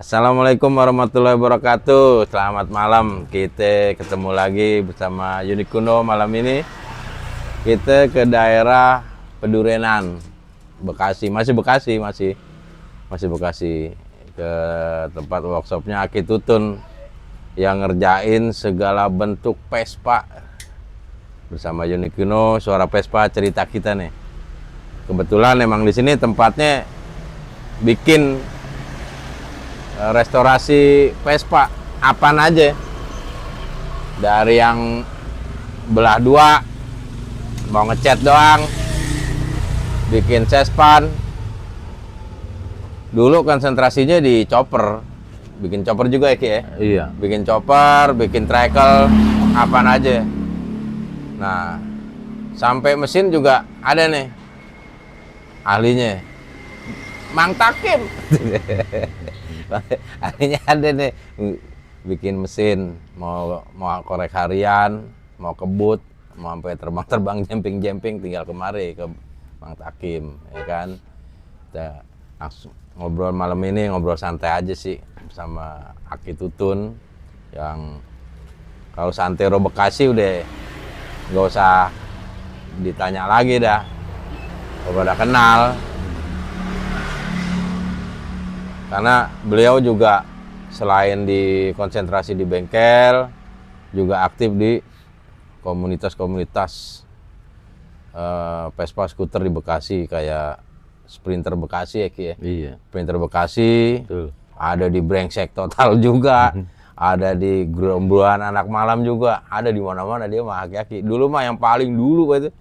Assalamualaikum warahmatullahi wabarakatuh. Selamat malam. Kita ketemu lagi bersama Unique Kuno. Malam ini kita ke daerah Pedurenan, Bekasi. Masih Bekasi. Ke tempat workshopnya Aki Tutun yang ngerjain segala bentuk Vespa. Bersama Unique Kuno, suara Vespa, cerita kita nih. Kebetulan emang di sini tempatnya bikin restorasi Vespa apaan aja, dari yang belah dua mau ngecat doang, bikin sespan. Dulu konsentrasinya di chopper, bikin chopper juga ya Ki ya? Iya. Bikin chopper, bikin tricycle, apaan aja. Nah, sampai mesin juga ada nih ahlinya, Mang Takim. Akhirnya ada nih bikin mesin, mau korek harian, mau kebut, mau sampai terbang jumping tinggal kemari ke Mang Takim, ya kan. Kita langsung ngobrol malam ini, ngobrol santai aja sih sama Aki Tutun yang kalau Santero Bekasi udah nggak usah ditanya lagi dah, udah kenal. Karena beliau juga selain di konsentrasi di bengkel, juga aktif di komunitas-komunitas Vespa skuter di Bekasi, kayak Sprinter Bekasi ya Ki ya? Iya. Sprinter Bekasi, Betul. ada di Brengsek Total juga, ada di Gerombolan Anak Malam juga, ada di mana-mana dia mah Aki-Aki. Dulu mah yang paling dulu itu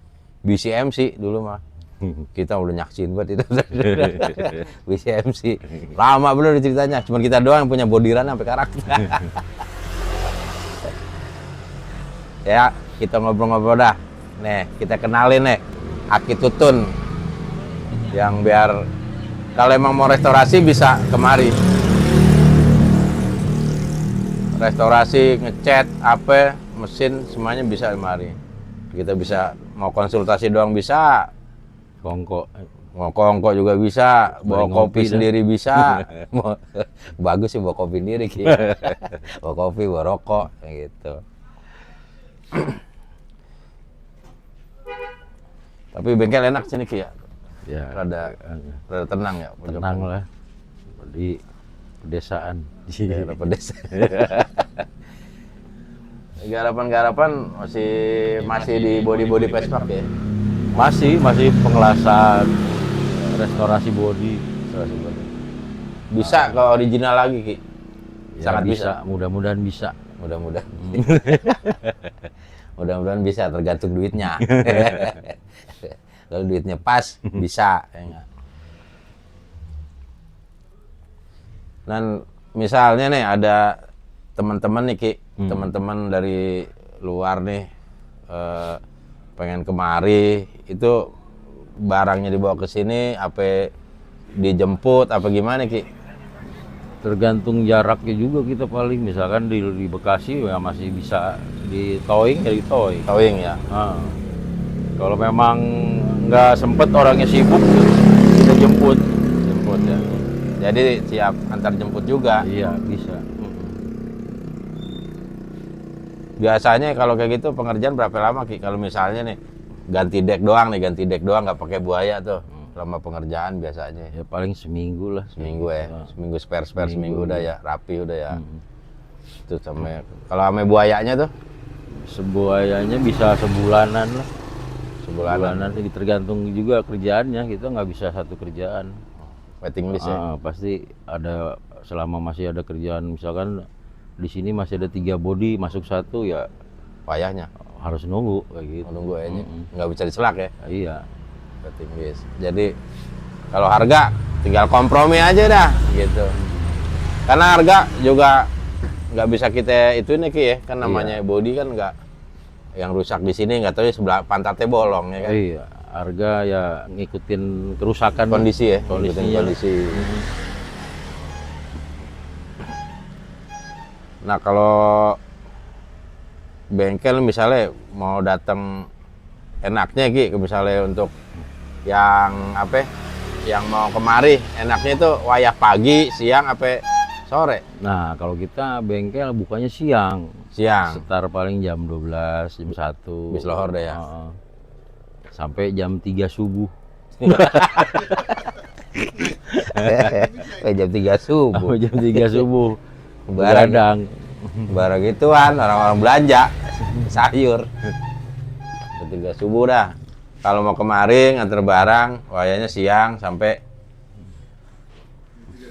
BCMC dulu mah. Kita udah nyaksin buat itu. BCMC. Lama bener ceritanya, cuman kita doang yang punya bodiran sampai karakter. Ya, kita ngobrol-ngobrol dah. Nih, kita kenalin nih Aki Tutun. Yang biar kalau emang mau restorasi bisa kemari. Restorasi, ngecat, apa, mesin semuanya bisa kemari. Kita bisa mau konsultasi doang bisa. Kongko. Mau kongko juga bisa, bawa Beli kopi ngopi sendiri bisa. Bagus sih bawa kopi sendiri Ki. Bawa kopi, bawa rokok kayak gitu. Tapi bengkel enak sini Ki ya. Ya. Rada tenang ya. Tenang lah. Di pedesaan. Daerah pedesaan. Garapan-garapan masih di body Vespa ya. Masih pengelasan, restorasi bodi. Bisa ke original lagi Ki. Ya, Sangat bisa. Mudah-mudahan bisa. Mudah-mudahan. Mudah-mudahan bisa, tergantung duitnya. Kalau duitnya pas bisa, ya enggak? Dan misalnya nih ada teman-teman nih Ki, teman-teman dari luar nih pengen kemari, itu barangnya dibawa ke sini apa dijemput apa gimana Ki? Tergantung jaraknya juga kita paling. Misalkan di Bekasi ya masih bisa di towing ya di towing. Towing ya. Nah, kalau memang nggak sempet orangnya sibuk, kita jemput Ya. Jadi siap antar jemput juga. Iya bisa. Biasanya kalau kayak gitu pengerjaan berapa lama Ki? Kalau misalnya nih ganti dek doang nggak pakai buaya tuh. Lama pengerjaan biasanya. Ya paling seminggu lah. Seminggu ya. Seminggu spare seminggu udah ya, rapi udah ya. Itu sama kalau sama buayanya tuh Sebuayanya bisa sebulanan lah. sebulanan. Jadi tergantung juga kerjaannya, kita nggak bisa satu kerjaan. Waiting list ya. Pasti ada, selama masih ada kerjaan. Misalkan di sini masih ada 3 bodi, masuk 1 ya Payahnya harus nunggu kayak gitu. menunggu aja. Nggak bisa diselak ya. Iya. Waiting list. Jadi kalau harga tinggal kompromi aja dah gitu. Karena harga juga nggak bisa kita itu nih Ki ya, kan namanya body kan nggak, yang rusak di sini nggak tahu ya sebelah pantatnya bolong ya kan. Iya. Harga ya ngikutin kerusakan Kondisi ya, kondisinya. kondisi. Nah kalau bengkel misalnya mau datang enaknya Ki, misalnya untuk yang apa, yang mau kemari enaknya itu wayah pagi, siang apa Sore, Nah, kalau kita bengkel bukanya siang. siang. Sekitar paling jam 12, jam 1. Bis lohor deh ya. Heeh. Sampai jam 3 subuh. Jam 3 subuh. Sampai jam 3 subuh. Barang, Begadang. barang gituan, orang-orang belanja sayur. Jam 3 subuh dah. Kalau mau kemarin nganter barang, wayanya siang sampai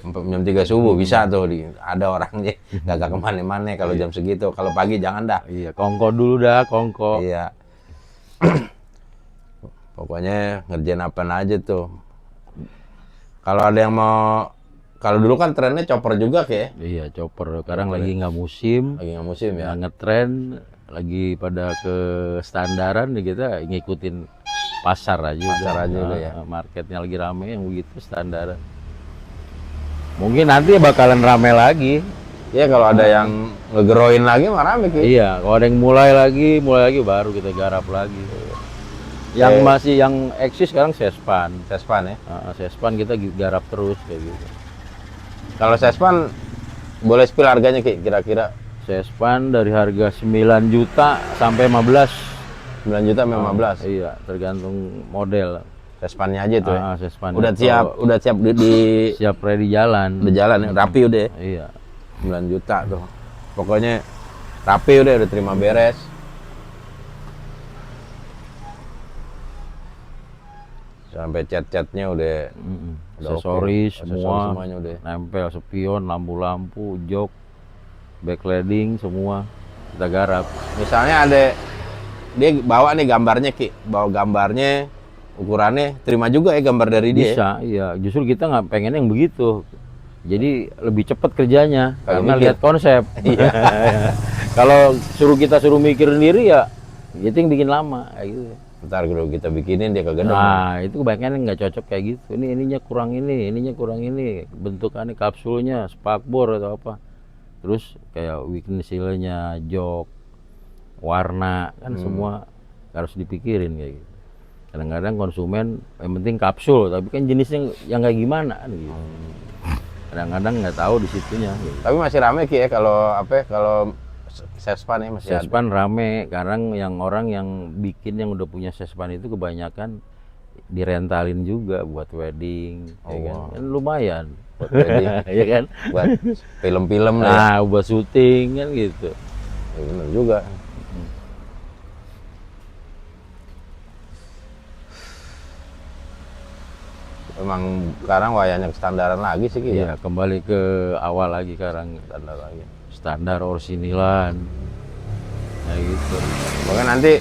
jam 3 subuh bisa tuh ada orangnya gak kemana-mana kalau jam segitu. Kalau pagi jangan dah. Iya, kongko dulu dah, kongko. Iya. Pokoknya ngerjain apa aja tuh. Kalau ada yang mau, kalau dulu kan trennya chopper juga kayak. Iya, chopper. Sekarang lagi nggak musim. Lagi nggak musim ya. Nggak ngetren, lagi pada ke standaran nih, kita ngikutin pasar aja. Pasar aja udah ya. Marketnya lagi rame yang begitu standaran. Mungkin nanti bakalan rame lagi. Iya kalau ada yang ngegeroin lagi mah rame kayak. Iya, kalau ada yang mulai lagi baru kita garap lagi. Yang masih yang eksis sekarang Sespan. Sespan ya. Sespan kita garap terus kayak gitu. Kalau Sespan boleh spill harganya kira-kira Sespan dari harga 9 juta sampai 15. 9 juta sampai 15. Iya, tergantung model. Sespannya aja tuh ya. Sespan Udah itu siap di siap ready jalan. udah jalan ya, rapi udah ya. Iya. 9 juta tuh. Pokoknya rapi udah terima beres. Sampai cat-catnya udah Aksesoris oke. semua, Semuanya udah. nempel spion, lampu-lampu, jok, backlighting semua kita garap. Misalnya ada dia bawa nih gambarnya bawa gambarnya, ukurannya terima juga ya gambar dari dia. Bisa, iya. Justru kita nggak pengen yang begitu. Jadi lebih cepat kerjanya karena mikir. lihat konsep. Iya. Kalau kita suruh mikir sendiri ya, itu yang bikin lama kayak gitu. Ntar kalau kita bikinin dia kagak. Nah, itu kebanyakan nggak cocok kayak gitu. Ininya kurang ini, bentukannya kapsulnya, spakbor atau apa. Terus kayak weakness seal-nya, jok, warna, kan semua harus dipikirin kayak gitu. Kadang-kadang konsumen yang penting kapsul, tapi kan jenisnya yang kayak gimana kan gitu. Kadang-kadang nggak tahu di situnya. Gitu. Tapi masih rame Ki ya kalau Sespan ya masih Sespan rame, karena orang yang bikin yang udah punya Sespan itu kebanyakan direntalin juga buat wedding, ya kan? Kan lumayan buat wedding, ya kan? buat film-film lah. Nah, buat syuting kan gitu. Ya, bener juga. Emang sekarang wayanya kestandaran lagi sih Ki. Iya, kembali ke awal lagi sekarang, Standar lagi. standar orsinilan. Kayak gitu. Pokoknya nanti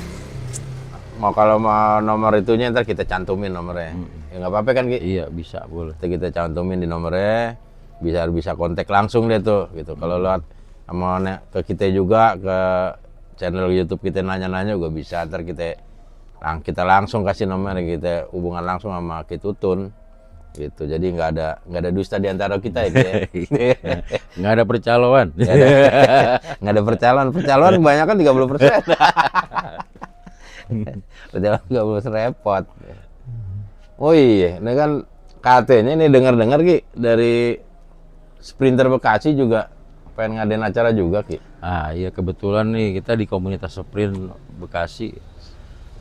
kalau mau nomor itunya ntar kita cantumin nomornya. Ya nggak apa-apa kan Ki? Iya, bisa, boleh. Kita cantumin di nomornya, bisa kontak langsung deh tuh gitu. Kalau lewat sama ke kita juga, ke channel YouTube kita nanya-nanya juga bisa. Ntar kita langsung kasih nomor, kita hubungan langsung sama Kitutun gitu. Jadi nggak ada dusta di antara kita ya. Nggak ada percaloan. Nggak ada percaloan kebanyakan 30%. Percaloan 30% repot. Oh iya, ini kan katanya ini dengar Ki dari Sprinter Bekasi juga pengen ngadain acara juga Ki. Ah iya, kebetulan nih kita di komunitas sprint Bekasi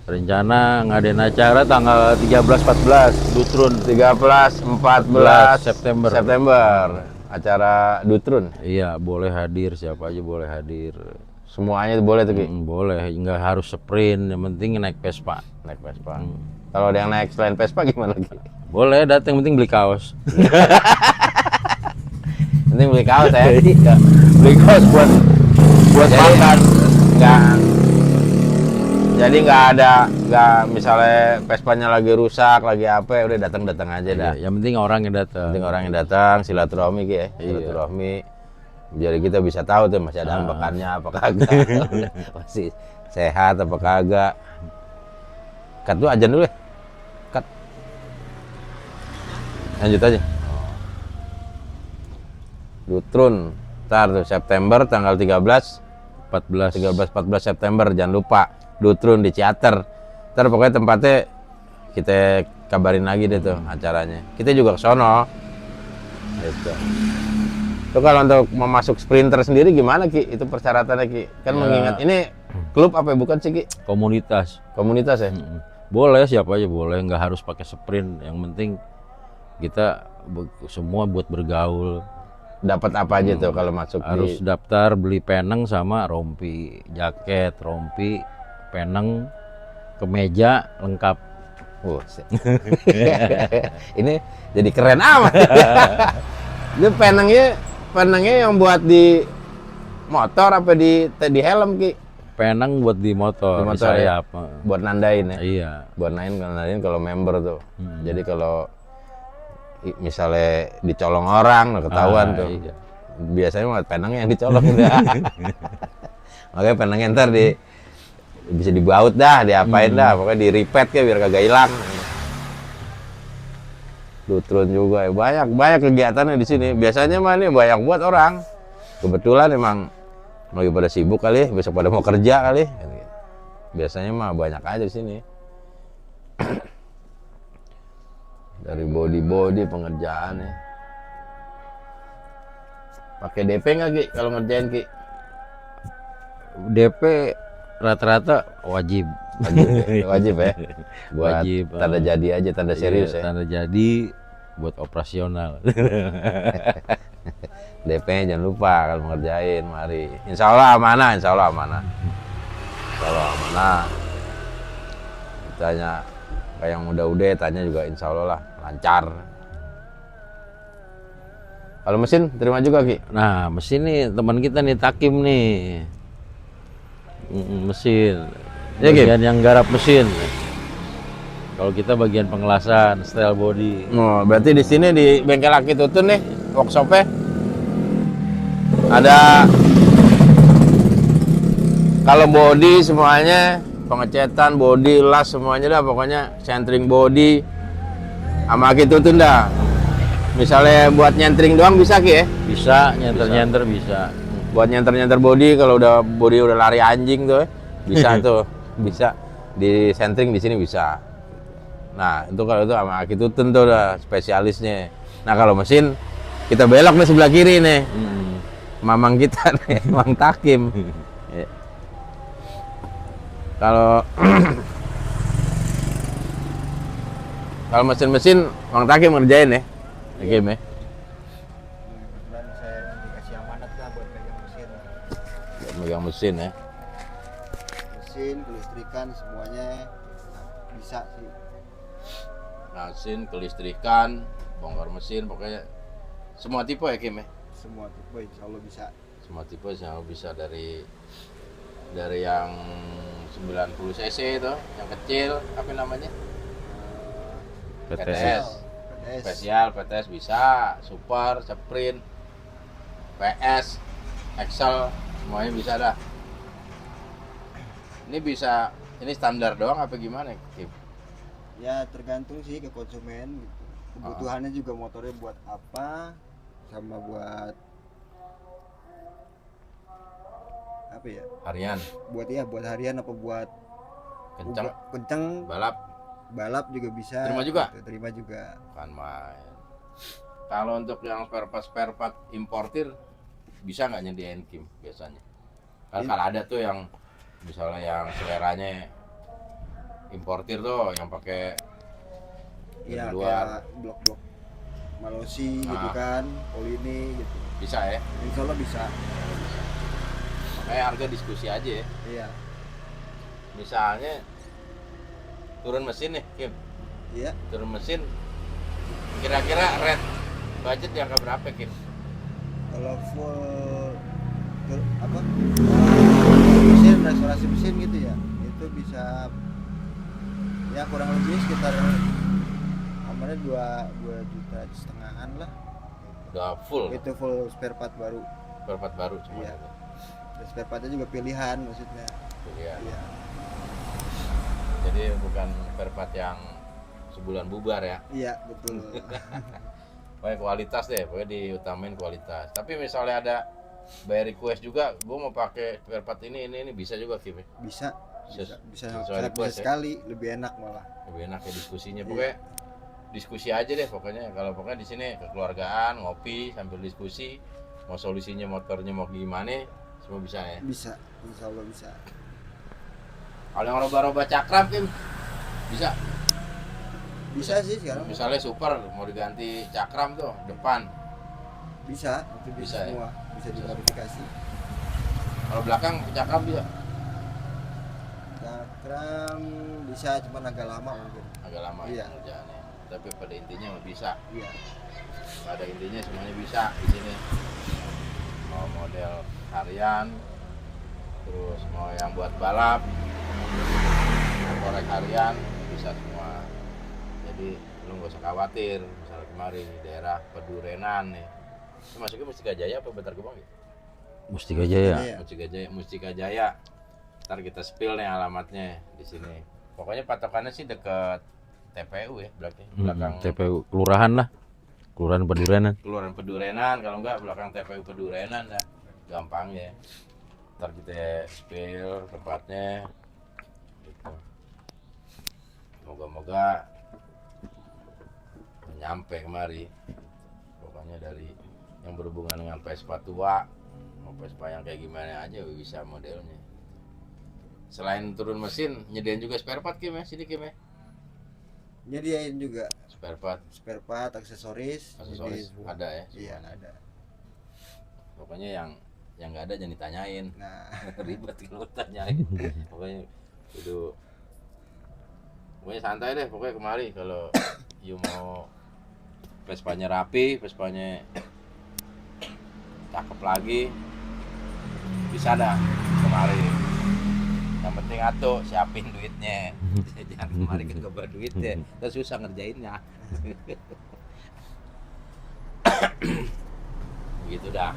rencana ngadain acara tanggal 13-14 Dutrun. 13-14 September. Acara Dutrun. Iya, boleh hadir, siapa aja boleh hadir. Semuanya boleh tuh Ki. Boleh, nggak harus sprint, yang penting naik Vespa. Naik Vespa. Kalau ada yang naik selain Vespa gimana Ki? Boleh datang, yang penting beli kaos. Penting beli kaos ya. Beli kaos buat makan. Jadi nggak misalnya Vespanya lagi rusak, lagi apa, udah datang aja dah. Iya, yang penting orang yang datang. Penting orang yang datang, silaturahmi Ki ya. Silaturahmi. Jadi kita bisa tahu tuh masih ada ambekannya apa kagak. Masih sehat apa kagak. Cut tuh ajan dulu ya. Cut. Lanjut aja. Dutrun. Ntar tuh September tanggal 13-14 September, jangan lupa. Dutrun di Ciater. Ntar pokoknya tempatnya kita kabarin lagi deh tuh acaranya. Kita juga ke sono. Gitu. Itu kalau untuk memasuk sprinter sendiri gimana Ki? Itu persyaratannya Ki? Kan Ya. mengingat ini klub apa bukan sih Ki? Komunitas. Komunitas ya? Boleh, siapa aja boleh, nggak harus pakai sprint. Yang penting kita semua buat bergaul. Dapat apa aja tuh kalau masuk Harus di daftar beli peneng sama rompi, jaket, rompi, peneng, kemeja lengkap. Ini jadi keren amat. Itu penengnya yang buat di motor apa di helm Ki? Peneng buat di motor, Di motor ya? sayap. Buat nandain ya? Iya. Buat nandain kalau member tuh. Jadi kalau misalnya dicolong orang, ketahuan tuh. Iya. Biasanya mah penengnya yang dicolong dah. Makanya penengnya ntar bisa dibaut dah, diapain dah, pokoknya di repeat ya biar kagak hilang. Lutron juga ya, banyak kegiatannya di sini. Biasanya mah nih banyak buat orang. Kebetulan emang lagi pada sibuk kali, besok pada mau kerja kali. Biasanya mah banyak aja di sini. Dari body pengerjaannya. Pakai DP nggak Ki kalau ngerjain Ki? DP rata-rata wajib. Wajib ya. Buat Wajib. tanda jadi aja, tanda serius Iya, ya. tanda jadi buat operasional. DP-nya jangan lupa kalau ngerjain, mari. Insya Allah amanah, insya Allah amanah. Insya Allah amanah. Tanya kayak yang udah tanya juga insya Allah lah lancar. Kalau mesin terima juga Ki? Nah, mesin nih teman kita nih Takim nih. Mesin. Ya, Kim? Bagian yang garap mesin. Kalau kita bagian pengelasan, style body. Oh, berarti di sini di bengkel Aki Tutun nih, workshopnya ada kalau body semuanya, pengecetan body, las semuanya dah, pokoknya centering body sama Aki Tutun dah. Misalnya buat nyentering doang bisa Ki ya? Bisa, nyenter-nyenter bisa. Buat nyenter body kalau udah body udah lari anjing tuh, bisa tuh, bisa di centering di sini bisa. Nah itu kalau itu sama Aki Tutun tuh udah spesialisnya. Nah kalau mesin kita belok nih sebelah kiri nih, mamang kita nih, Mang Takim. Ya. Kalau kalau mesin-mesin Mang Takim ngerjain ya, Takim ya. Kebetulan saya dikasih amanat lah buat pegang mesin. Buat megang mesin ya. Mesin, kelistrikan semuanya bisa sih. Mesin, kelistrikan, bongkar mesin, pokoknya semua tipe ya Kim ya. Semua tipe insya Allah bisa. Semua tipe yang bisa dari yang 90 cc itu, yang kecil, apa namanya? PTS. PTS. Spesial, PTS bisa, super, sprint, PS, Excel, semuanya bisa dah. Ini bisa, ini standar doang apa gimana Kim? Ya tergantung sih ke konsumen gitu. Kebutuhannya juga motornya buat apa, sama buat apa ya? Harian, Buat harian apa buat kencang, kenceng, balap juga bisa. Terima juga? Gitu, terima juga. kan main. Kalau untuk yang spare part importir bisa nggak nyediain Kim biasanya? Kalau ada tuh yang misalnya yang seleranya importir tuh yang pakai Iya, dari luar, kayak blok-blok Malosi gitu kan, Polini gitu. bisa ya? Insya Allah bisa. Makanya harga diskusi aja ya. Iya. Misalnya turun mesin nih Kim, Iya. turun mesin kira-kira rate budget yang berapa Kim? Kalau full apa? Mesin, restorasi mesin gitu ya. Itu bisa ya kurang lebih sekitar amannya 2,5 jutaan lah. Udah full, Itu full spare part baru. spare part baru cuma Iya. itu. Dan spare partnya juga pilihan maksudnya. Pilihan. Iya. Jadi bukan spare part yang sebulan bubar ya. Iya, betul. Pokoknya kualitas deh, pokoknya diutamain kualitas. Tapi misalnya ada by request juga, gue mau pakai spare part ini bisa juga Kim ya? Bisa. Bisa Sesuai sangat request bisa ya? sekali, lebih enak malah. Lebih enak ya diskusinya. Iya. Pokoknya diskusi aja deh pokoknya. Kalau pokoknya di sini kekeluargaan, ngopi sambil diskusi. mau solusinya motornya mau gimana semua bisa ya. Bisa, insya Allah bisa. Kalau yang roba-roba cakram Kim bisa. Bisa sih sekarang. Misalnya super mau diganti cakram tuh depan Bisa, itu Bisa ya? semua. Bisa dimodifikasi. kalau belakang cakram bisa Cakram bisa, cuman agak lama mungkin. agak lama Iya. ya pengerjaannya tapi pada intinya mah bisa. Iya. Pada intinya semuanya bisa di sini. Mau model harian, terus mau yang buat balap, mau korek harian, bisa semua. Jadi lu nggak usah khawatir. Misalnya kemarin di daerah Pedurenan nih, itu masuknya Mustika Jaya apa Bantar Gebang gitu? Mustika Jaya. Iya. Mustika Jaya. Ntar kita spill nih alamatnya di sini. Pokoknya patokannya sih deket TPU ya belakang TPU kelurahan lah. Kelurahan Pedurenan. Kelurahan Pedurenan, kalau enggak belakang TPU Pedurenan dah. Gampangnya. Ntar kita spill tempatnya. Gitu. Moga-moga nyampe kemari. Pokoknya dari yang berhubungan dengan Vespa tua, mau Vespa yang kayak gimana aja bisa modelnya. Selain turun mesin, nyediain juga spare part Kim ya, sini Kim ya. Nyediain juga Spare part, spare part, aksesoris. aksesoris Jadi, ada ya. Iya, semuanya. ada. Pokoknya yang nggak ada jangan ditanyain. Nah, Ribet kalau tanyain. Pokoknya itu pokoknya santai deh pokoknya kemari kalau you mau Vespanya rapi, Vespanya cakep lagi bisa dah kemari. Yang penting atuh siapin duitnya. Jangan kemari kan gak bawa duitnya, terus susah ngerjainnya. Gitu dah.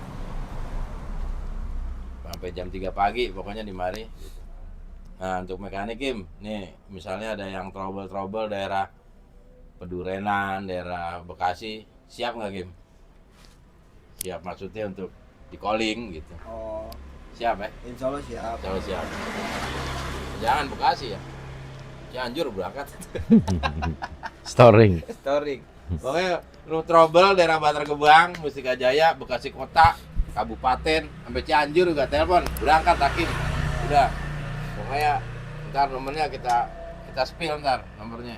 Sampai jam 3 pagi pokoknya di mari. Nah untuk mekanik Kim, nih misalnya ada yang trouble daerah Pedurenan, daerah Bekasi, siap nggak Kim? Siap maksudnya untuk di calling gitu. oh, Siap ya? insya Allah siap. Kalau siap. Jangan Bekasi ya. Cianjur berangkat. Storing. Storing. Pokoknya lu trouble daerah Bantar Gebang, Mustika Jaya, Bekasi Kota, Kabupaten, sampai Cianjur juga telepon, berangkat Hakim. Udah. Pokoknya ntar nomornya kita spill ntar nomornya.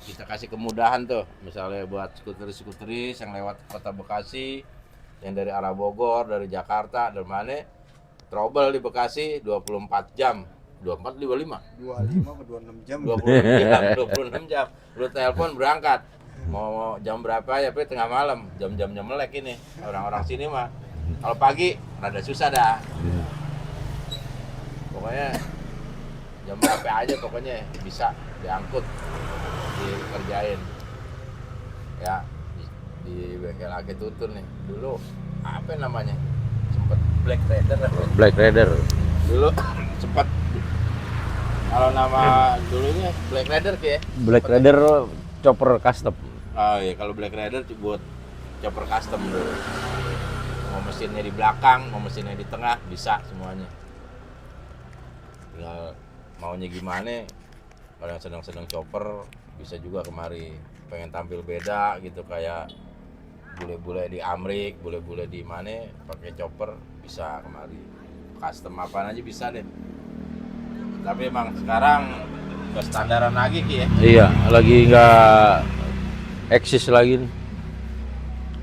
Kita kasih kemudahan tuh, misalnya buat skuteris yang lewat kota Bekasi, yang dari arah Bogor, dari Jakarta, dari mana, trouble di Bekasi 24 jam, 24 25. 25 ke 26 jam. 26 jam lu telepon berangkat mau jam berapa ya tengah malam jam melek ini orang-orang sini mah kalau pagi rada susah dah pokoknya jam berapa aja pokoknya bisa diangkut dikerjain ya di bengkel Aki Tutun nih dulu apa namanya sempet Black Rider Black Rider. dulu sempat kalau nama dulunya Black Rider ya Black Rider chopper custom. oh iya kalau Black Rider buat chopper custom dulu mau mesinnya di belakang mau mesinnya di tengah bisa semuanya tinggal maunya gimana kalau yang sedang chopper bisa juga kemari pengen tampil beda gitu kayak bule-bule di Amrik bule-bule di mana pakai chopper bisa kemari custom apaan aja bisa deh tapi emang sekarang udah standaran lagi Ki ya Iya, lagi nggak eksis lagi nih.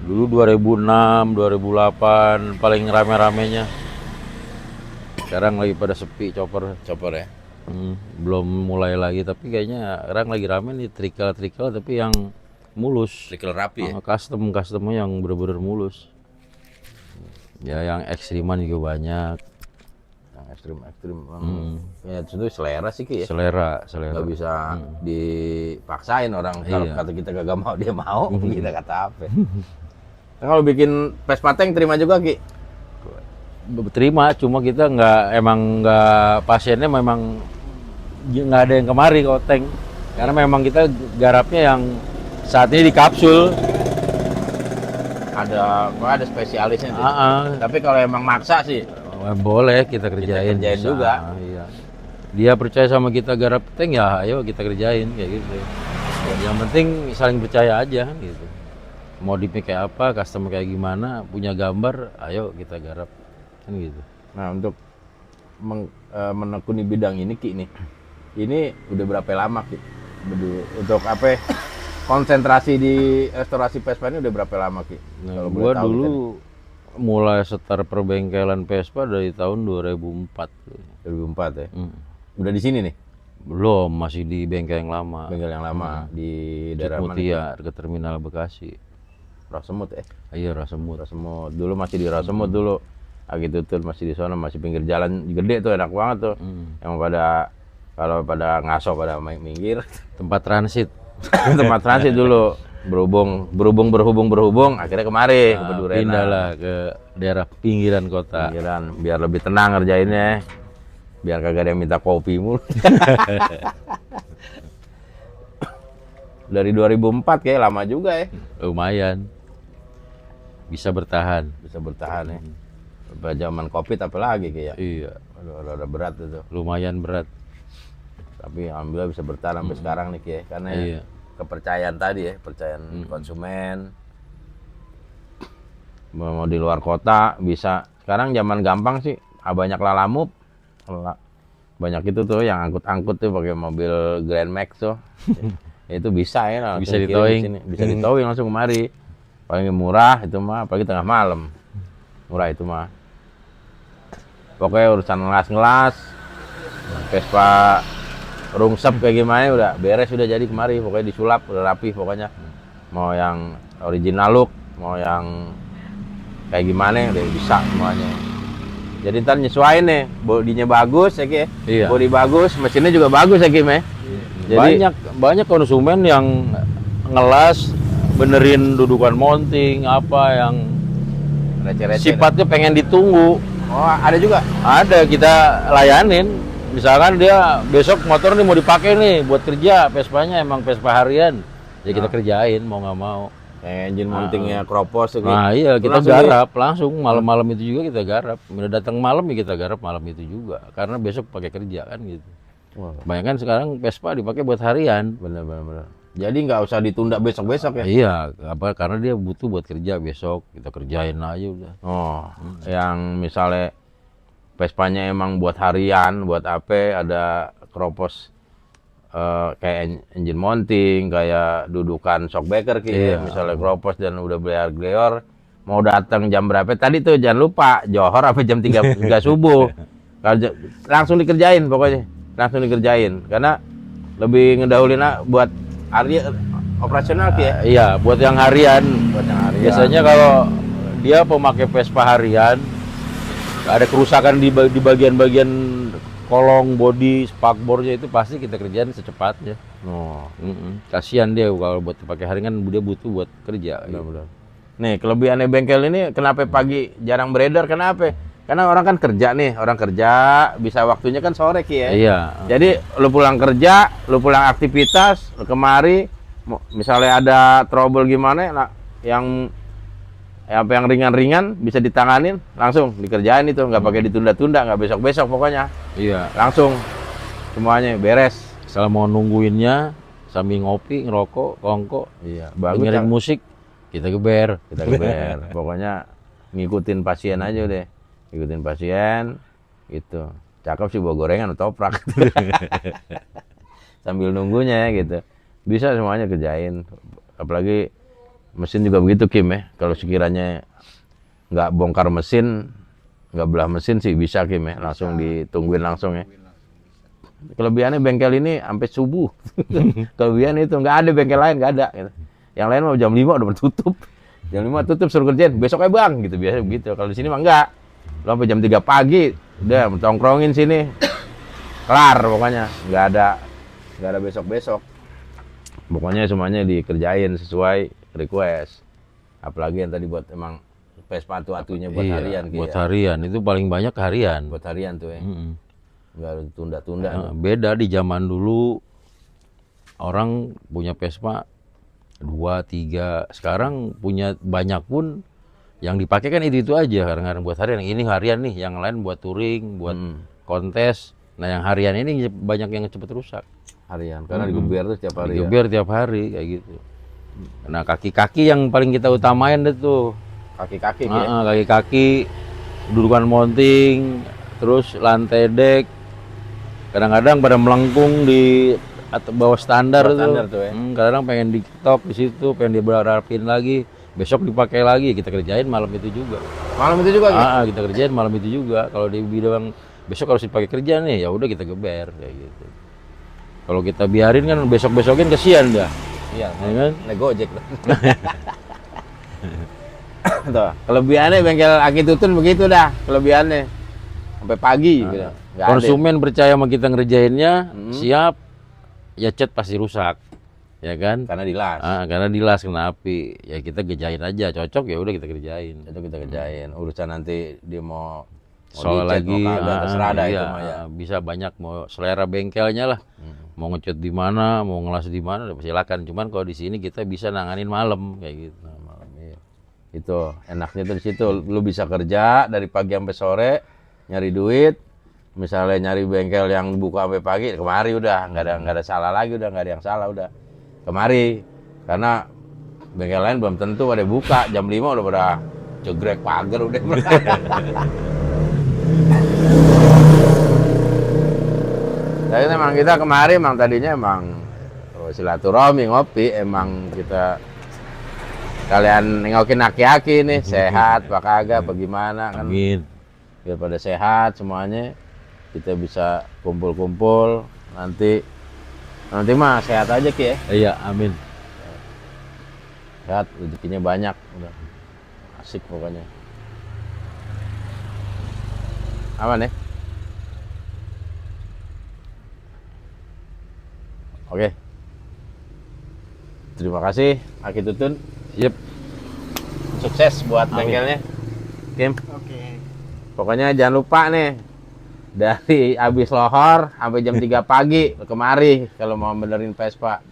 Dulu 2006, 2008 paling rame-ramenya. Sekarang lagi pada sepi chopper. chopper ya Belum mulai lagi tapi kayaknya sekarang lagi rame nih trickle tapi yang mulus. trickle rapi ya Customnya yang bener-bener mulus. Ya yang ekstriman juga banyak. yang ekstrim ya tentu selera sih Ki ya Selera. nggak bisa dipaksain orang kalau Iya. kata kita kagak mau dia mau kita kata apa nah, kalau bikin Vespa tank terima juga Ki Terima, cuma kita nggak pasiennya memang nggak ada yang kemari kalau tank karena memang kita garapnya yang saat ini di kapsul. ada spesialisnya sih. Ah, Tapi kalau emang maksa sih boleh kita kerjain, kerjain bisa. juga. Iya. Dia percaya sama kita garap tank ya, ayo kita kerjain kayak gitu. Yang penting saling percaya aja gitu. modifnya kayak apa, custom kayak gimana, punya gambar, ayo kita garap kan gitu. Nah, untuk menekuni bidang ini Ki nih. Ini udah berapa lama Ki? Untuk apa? Konsentrasi di restorasi Vespa ini udah berapa lama Ki? Nah, Kalau boleh gua tahu dulu kita mulai setar perbengkelan Vespa dari tahun 2004. nih. 2004 ya. Hmm. Udah di sini nih, Belum, masih di bengkel yang lama. bengkel yang lama di daerah mana? Mutia, ke terminal Bekasi. Rasemut ya. Iya, Rasemut. Rasemut. Dulu masih di Rasemut dulu. Agi Tutul masih di sana, masih pinggir jalan gede tuh, enak banget tuh. Yang pada kalau pada ngaso pada minggir. Tempat transit. Tempat transit dulu. Berhubung akhirnya kemari ke Pedurena. Pindah lah ke daerah pinggiran kota. Pinggiran, biar lebih tenang ngerjainnya. Biar kagak ada yang minta kopi mulu. Dari 2004 kayak lama juga ya. Lumayan. Bisa bertahan. Bisa bertahan ya. Pada zaman Covid apalagi kayak. Iya, Aduh, ada berat itu. lumayan berat. Tapi alhamdulillah bisa bertahan sampai sekarang nih Ki ya. Karena Iya. kepercayaan tadi ya, kepercayaan konsumen. Mau di luar kota bisa. Sekarang zaman gampang sih, banyak lalamove. Banyak itu tuh yang angkut-angkut tuh pakai mobil Grand Max tuh. Itu bisa ya langsung Bisa kirim ditowing. ke sini. Bisa ditowing langsung kemari. Paling murah itu mah, apalagi tengah malam. Murah itu mah. Pokoknya urusan ngelas-ngelas, Vespa rungsep kayak gimana udah beres, udah jadi kemari. Pokoknya disulap udah rapi pokoknya. Mau yang original look, mau yang kayak gimana udah bisa semuanya. Jadi ntar nyesuaiin nih, bodinya bagus ya Ki. Iya. Bodi bagus, mesinnya juga bagus ya Kim ya. Jadi Banyak konsumen yang ngelas, benerin dudukan mounting, apa yang receh-receh. sifatnya pengen ditunggu. Oh, ada juga. Ada, kita layanin. Misalkan dia besok motor nih mau dipakai nih buat kerja, Vespanya emang Vespa harian. Ya kita kerjain mau nggak mau. Kayak engine mountingnya Kropos tuh Ki. Nah iya, Itu kita langsung garap langsung malam-malam itu juga kita garap. Udah datang malam ya kita garap malam itu juga. Karena besok pakai kerja kan gitu. Wah, Bayangkan sekarang Vespa dipakai buat harian. bener. Jadi nggak usah ditunda besok-besok ya. Iya, apa karena dia butuh buat kerja besok, kita kerjain aja udah. Oh, yang misalnya Vespanya emang buat harian, buat apa, ada Kropos kayak engine mounting, kayak dudukan shockbreaker Ki, Iya. misalnya Kropos dan udah beli Gleor, mau datang jam berapa? Tadi tuh jangan lupa johor apa jam 3 subuh. Langsung dikerjain pokoknya, langsung dikerjain karena lebih ngedahulin buat hari operasional Ki ya. Iya, buat yang harian. Buat yang harian. Biasanya kalau dia pemakai Vespa harian, ada kerusakan di bagian-bagian kolong, bodi, spakbornya itu pasti kita kerjain secepatnya. Oh, Kasihan dia kalau buat dipakai harian kan dia butuh buat kerja. benar-benar. Nih, kelebihannya bengkel ini kenapa pagi jarang beredar? Kenapa? Karena orang kan kerja nih, orang kerja bisa waktunya kan sore Ki ya. Iya. Jadi lu pulang kerja, lu pulang aktivitas, lu kemari, misalnya ada trouble gimana, nah, yang apa yang ringan-ringan bisa ditanganin, langsung dikerjain itu, nggak pakai ditunda-tunda, nggak besok-besok pokoknya, Iya. langsung semuanya beres. Kalau mau nungguinnya sambil ngopi, ngerokok, kongko, Iya, bagus. dengerin musik, kita geber. Kita geber. Pokoknya ngikutin pasien aja deh, ngikutin pasien, gitu. Cakep sih bawa gorengan atau toprak. Sambil nunggunya gitu. Bisa semuanya kerjain. Apalagi mesin juga begitu Kim ya. Kalau sekiranya nggak bongkar mesin, nggak belah mesin sih bisa Kim ya. Langsung ditungguin langsung ya. Kelebihannya bengkel ini sampai subuh. Kelebihan itu nggak ada bengkel lain, nggak ada. Gitu. Yang lain mau jam 5 udah bertutup. Jam 5 tutup suruh kerjain. Besok ya bang, gitu biasa begitu. Kalau di sini mah enggak. Lo sampai jam 3 pagi udah tongkrongin sini. Kelar pokoknya. Nggak ada besok-besok. Pokoknya semuanya dikerjain sesuai request. Apalagi yang tadi buat emang Vespa atu-atunya buat Iya, harian Ki, buat ya. harian itu paling banyak harian. Buat harian tuh ya. Mm-mm. Nggak ada tunda-tunda. Nah, beda di zaman dulu orang punya Vespa 2, 3, sekarang punya banyak pun yang dipakai kan itu aja kadang-kadang buat harian. Ini harian nih, yang lain buat touring, buat kontes. Nah yang harian ini banyak yang cepet rusak. Harian. Karena digeber tuh setiap hari ya. Digeber tiap hari kayak gitu. Nah, kaki-kaki yang paling kita utamain deh tuh. Kaki-kaki ya. Kaki-kaki, dudukan mounting, terus lantai dek. Kadang-kadang pada melengkung di atau bawah standar Bawah tuh. standar tuh ya. Kadang pengen di top di situ, pengen diberapin lagi. Besok dipakai lagi, kita kerjain malam itu juga. Malam itu juga Ki? Kita kerjain malam itu juga. Kalau di bidang besok harus dipakai kerja nih, ya udah kita geber kayak gitu. Kalau kita biarin kan besok-besokin kesian dah. Iya, Ya kan? naik Gojek. Tuh, kelebihannya bengkel Aki Tutun begitu dah, kelebihannya. Sampai pagi gitu. Nggak ada. Konsumen percaya sama kita ngerjainnya, siap, ya cat pasti rusak. Ya kan? Karena dilas. Karena dilas kena api. Ya kita kerjain aja, cocok ya udah kita kerjain. Itu kita kerjain. Urusan nanti dia mau Soal dicat, lagi, mau kagak, terserah dah itu iya, mah ya. bisa banyak mau selera bengkelnya lah. Mau ngecat di mana, mau ngelas di mana, silakan. Cuman kalau di sini kita bisa nanganin malam kayak gitu. Nah, malam iya. Itu enaknya tuh di situ, lu bisa kerja dari pagi sampai sore, nyari duit. Misalnya nyari bengkel yang buka sampai pagi, kemari udah nggak ada salah lagi, udah nggak ada yang salah udah. Kemari, karena bengkel lain belum tentu ada buka, jam 5 udah pada jegrek pagar udah. Tapi emang kita kemari emang tadinya emang silaturahmi ngopi, emang kita kalian nengokin aki-aki nih sehat apa kagak bagaimana kan. Amin. Biar pada sehat semuanya, kita bisa kumpul-kumpul nanti mah sehat aja Ki ya. Iya, amin. Sehat, rezekinya banyak udah. Asik pokoknya. Aman ya? Oke. Terima kasih Aki Tutun. Siap. Sukses buat Amin. bengkelnya. Kim. Oke. Pokoknya jangan lupa nih, dari abis lohor sampai jam 3 pagi kemari kalau mau benerin Vespa.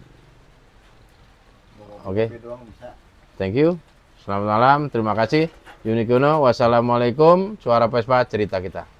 Oke. Kopi doang bisa. Thank you. Selamat malam. Terima kasih. Yuni Kuno. Wassalamualaikum. Suara Vespa cerita kita.